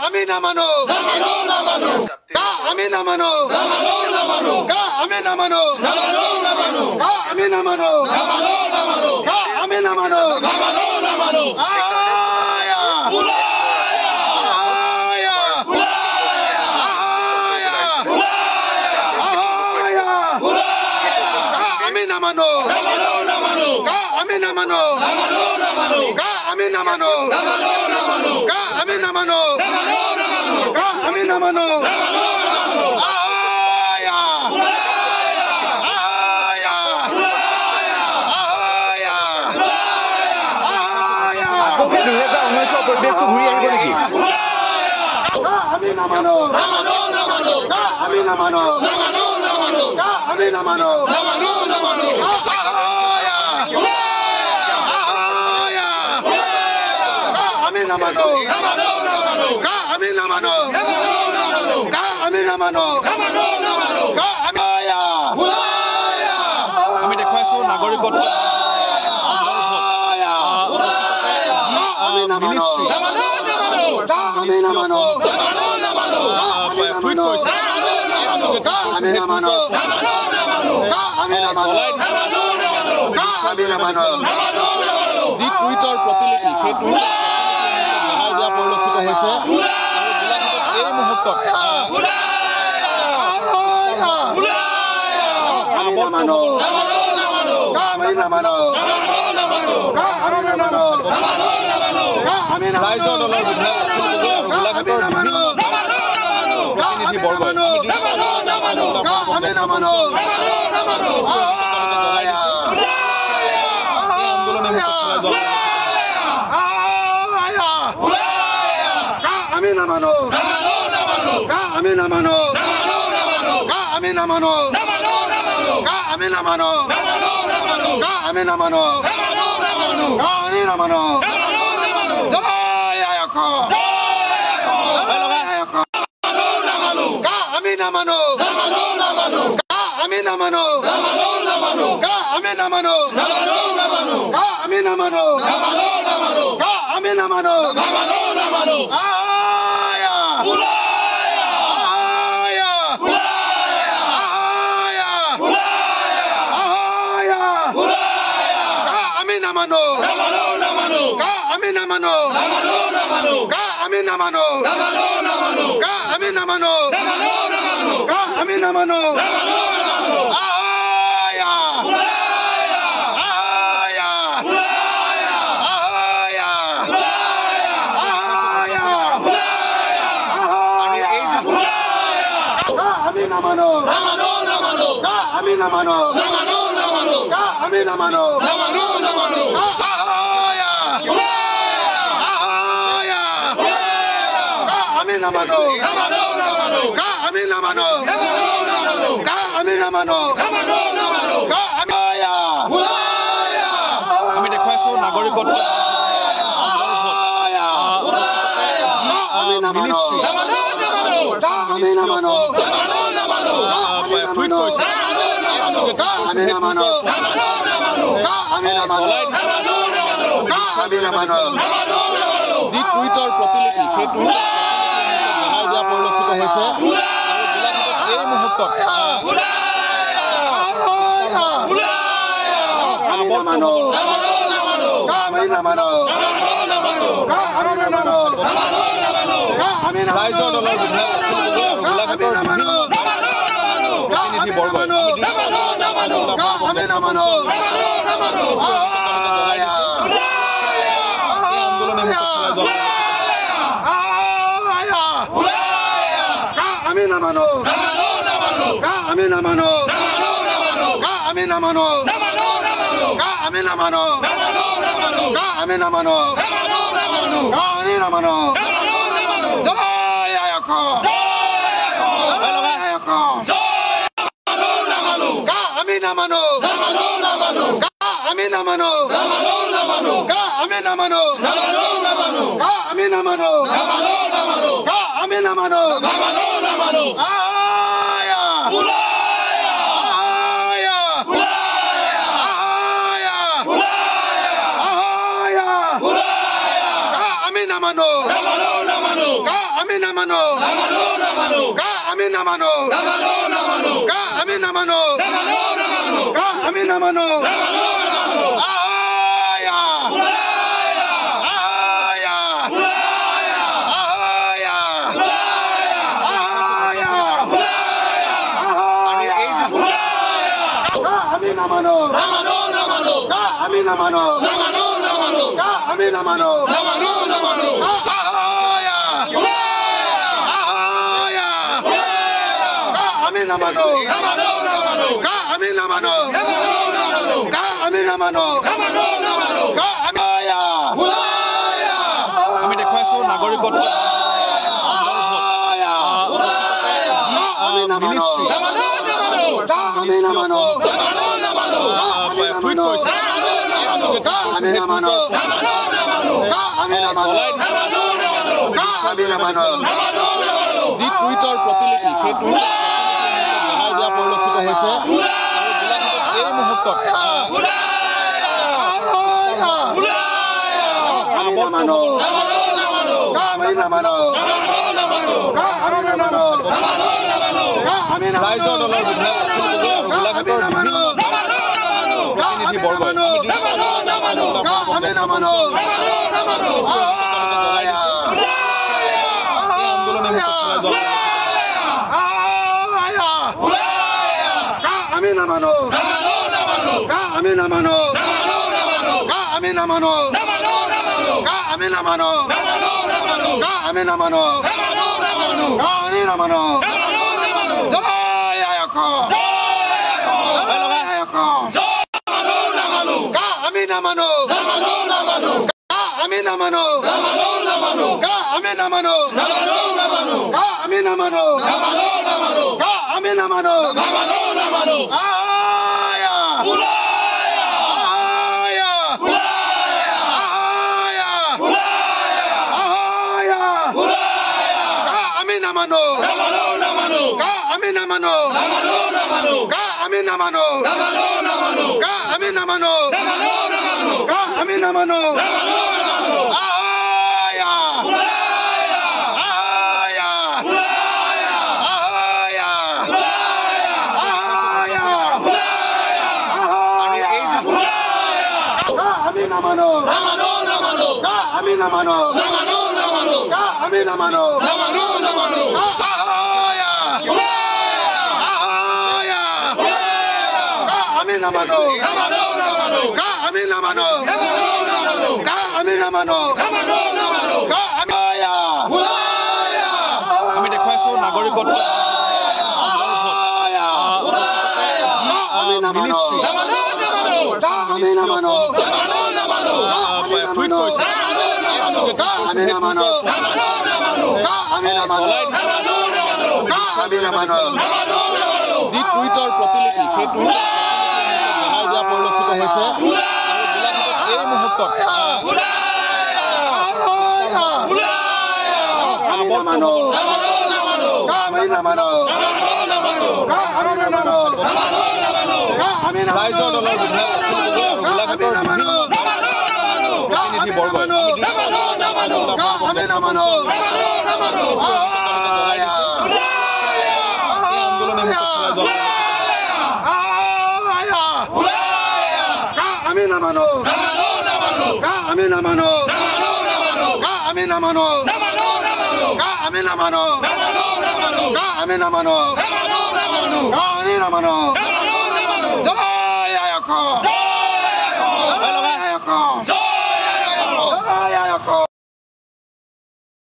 আমি না মানো আমি না মানো আমি না মানো আমি না মানো আমি না মানো আমি না মানো আমি না মানো আমি না মানো আমি না মানো আমি না মানো আকৌ 2019 পৰিৱেশটো ঘূৰি আহিব নেকি? আমি না মানো আমি না মানো আমি না মানো আমি না মানো আমি না মানো আমি না মানো আমি দেখুৱাইছো নাগৰিকত্ব মিনিষ্ট্ৰী আমি না মানো টুইট কৰিছে আমি না মানো আমি না মানো আমি না মানো যি টুইটৰ প্ৰতিলিপি সেই টুইট জনাই দিয়া পৰিলক্ষিত হৈছে আৰু গোলাঘাটত এই মুহূৰ্তত আমি না মানো আমি না মানো আমি না মানো ৰাইজৰ দলৰ বিধায়ক গোলাঘাটৰ বিভিন্ন প্ৰতিনিধিবৰ্গই আমি না মানো আন্দোলনে আমি না মানো আমি না মানো আমি না মানো আমি না মানো আমি না মানো আমি না মানো জয় আয়ক আমি না মানো আমি না মানো আমি না মানো আমি না মানো আমি না মানো আমি না মানো আমি না মানো আমি না মানো আমি না মানো আমি না মানো আমি না মানো আমি না মানো আমি না মানো আমি না মানো আমি না মানো আমি না মানো আমি দেখুৱাইছো নাগৰিকত্ব মিনিষ্ট্ৰী আমি না মানো টুইট কৰিছে আমি না মানো আমি না মানো আমি না মানো যি টুইটৰ প্ৰতিলিপি সেই টুইট জনাই দিয়া পৰিলক্ষিত হৈছে আৰু গোলাঘাটত এই মুহূৰ্তত আমি না মানো আমি না মানো আমি না মানো আমি না ৰাইজৰ দলৰ বিধায়ক গোলাঘাটৰ বিভিন্ন প্ৰতিনিধিবৰ্গই আমি না মানো আন্দোলনে আমি না মানো আমি না মানো আমি না মানো আমি না মানো আমি না মানো আমি না মানো জয় আয়ক আমি না মানো আমি না মানো আমি না মানো আমি না মানো আমি না মানো আমি নামানো কা আমি নামানো কা আমি নামানো কা আমি নামানো কা আমি নামানো আয়া আয়া আয়া আমি নামানো কা আমি নামানো কা আমি নামানো আয়া আয়া কা আমি নামানো কা আমি নামানো কা আমি নামানো কা আমি আয়া আমি দেখুৱাইছো নাগৰিকত্ব মিনিষ্ট্ৰী আমি নামানো টুইট কৰিছে আমি নামানো আমি নামানো আমি নামানো যি টুইটৰ প্ৰতিলিপি সেই টুইট জনাই দিয়া পৰিলক্ষিত হৈছে আৰু গোলাঘাটত এই মুহূৰ্তত ৰাইজৰ দলৰ বিধায়ক গোলাঘাটৰ বিভিন্ন প্ৰতিনিধিবৰ্গই আন্দোলনে আমি নামানো আমি নামানো আমি নামানো আমি নামানো আমি নামানো আমি নামানো জয় আয়ক আমি নামানো আমি নামানো আমি নামানো আমি নামানো আমি নামানো আয়া আয়া আয়া আয়া আমি নামানো আমি নামানো আমি নামানো আমি নামানো আমি নামানো আয়া আয়া আয়া আয়া আমি নামানো আমি নামানো আমি নামানো আয়া আয়া আমি নামানো আমি নামানো আমি নামানো আয়া আমি দেখুৱাইছো নাগৰিকত্ব মিনিষ্ট্ৰী আমি নামানো টুইট কৰিছে আমি নামানো আমি নামানো আমি নামানো যি টুইটৰ প্ৰতিলিপি সেই টুইট জনাই দিয়া পৰিলক্ষিত হৈছে আৰু গোলাঘাটত এই মুহূৰ্তত ৰাইজৰ দলৰ বিধায়ক গোলাঘাটৰ বিভিন্ন প্ৰতিনিধিবৰ্গই আন্দোলনে আমি নামানো আমি নামানো আমি নামানো আমি নামানো আমি নামানো আমি নামানো জয় আয়ক